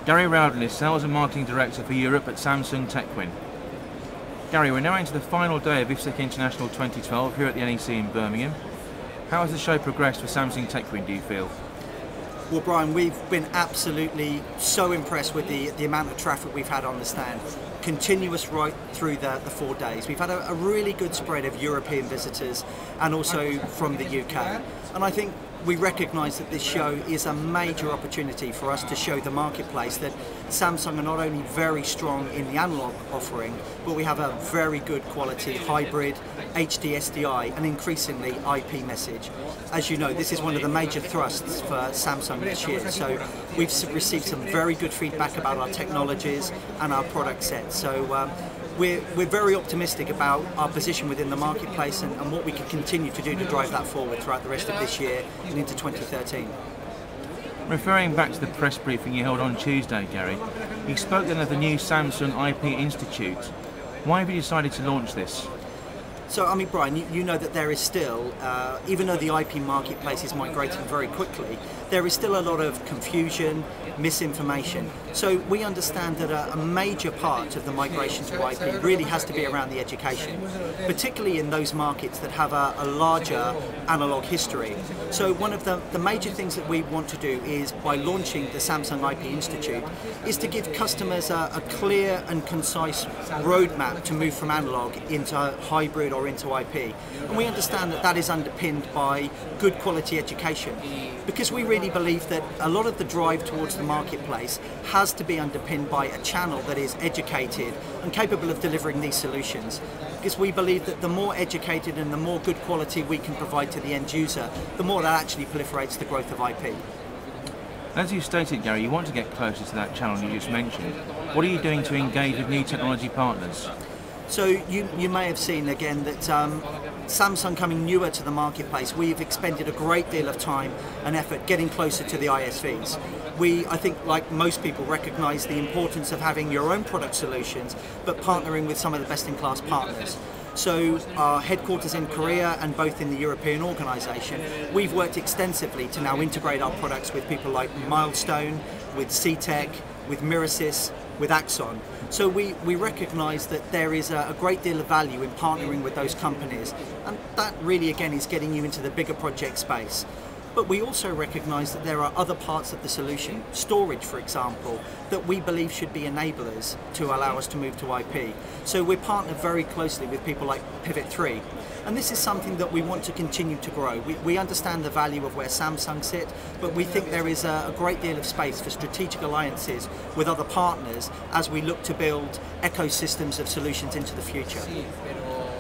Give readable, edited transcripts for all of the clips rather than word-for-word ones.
Gary Rowden is Sales and Marketing Director for Europe at Samsung TechWin. Gary, we're now into the final day of IFSEC International 2012 here at the NEC in Birmingham. How has the show progressed for Samsung TechWin, do you feel? Well, Brian, we've been absolutely so impressed with the amount of traffic we've had on the stand. Continuous right through the 4 days. We've had a really good spread of European visitors and also from the UK. And I think we recognise that this show is a major opportunity for us to show the marketplace that Samsung are not only very strong in the analogue offering, but we have a very good quality hybrid, HD SDI and increasingly IP message. As you know, this is one of the major thrusts for Samsung this year. So we've received some very good feedback about our technologies and our product set. So we're very optimistic about our position within the marketplace and what we can continue to do to drive that forward throughout the rest of this year and into 2013. Referring back to the press briefing you held on Tuesday, Gary, you spoke then of the new Samsung IP Institute. Why have you decided to launch this? So, I mean, Brian, you know that there is still, even though the IP marketplace is migrating very quickly, there is still a lot of confusion, misinformation. So we understand that a major part of the migration to IP really has to be around the education, particularly in those markets that have a larger analog history. So one of the major things that we want to do is, by launching the Samsung IP Institute, is to give customers a clear and concise roadmap to move from analog into hybrid or into IP. And we understand that that is underpinned by good quality education, because we really believe that a lot of the drive towards the marketplace has to be underpinned by a channel that is educated and capable of delivering these solutions. Because we believe that the more educated and the more good quality we can provide to the end user, the more that actually proliferates the growth of IP. As you stated, Gary, you want to get closer to that channel you just mentioned. What are you doing to engage with new technology partners? So you may have seen again that Samsung coming newer to the marketplace, we've expended a great deal of time and effort getting closer to the ISVs. We, I think, like most people, recognise the importance of having your own product solutions, but partnering with some of the best-in-class partners. So our headquarters in Korea and both in the European organisation, we've worked extensively to now integrate our products with people like Milestone, with CTEC, with Mirasys, with Axon. So we recognise that there is a great deal of value in partnering with those companies, and that really again is getting you into the bigger project space. But we also recognise that there are other parts of the solution, storage for example, that we believe should be enablers to allow us to move to IP. So we're partnered very closely with people like Pivot 3. And this is something that we want to continue to grow. We understand the value of where Samsung sit, but we think there is a great deal of space for strategic alliances with other partners as we look to build ecosystems of solutions into the future.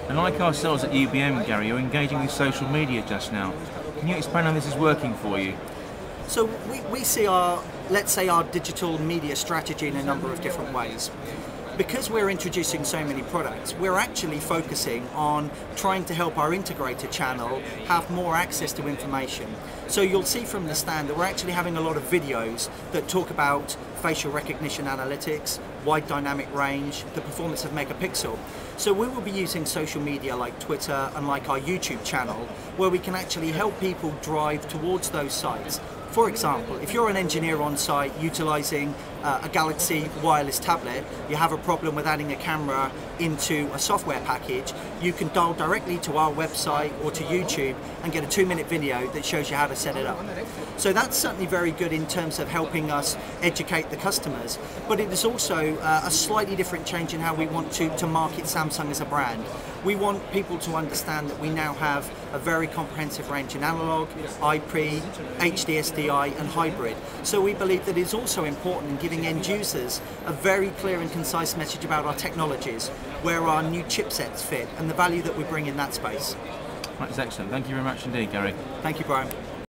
And like ourselves at UBM, Gary, you're engaging with social media just now. Can you explain how this is working for you? So we see our, let's say, our digital media strategy in a number of different ways. Because we're introducing so many products, we're actually focusing on trying to help our integrator channel have more access to information. So you'll see from the stand that we're actually having a lot of videos that talk about facial recognition analytics, wide dynamic range, the performance of megapixel. So we will be using social media like Twitter and like our YouTube channel, where we can actually help people drive towards those sites. For example, if you're an engineer on site utilising a Galaxy wireless tablet, you have a problem with adding a camera into a software package, you can dial directly to our website or to YouTube and get a 2-minute video that shows you how to set it up. So that's certainly very good in terms of helping us educate the customers, but it is also a slightly different change in how we want to market Samsung as a brand. We want people to understand that we now have a very comprehensive range in analog, IP, HD SDI and hybrid. So we believe that it's also important in giving end users a very clear and concise message about our technologies, where our new chipsets fit and the value that we bring in that space. That's excellent. Thank you very much indeed, Gary. Thank you, Brian.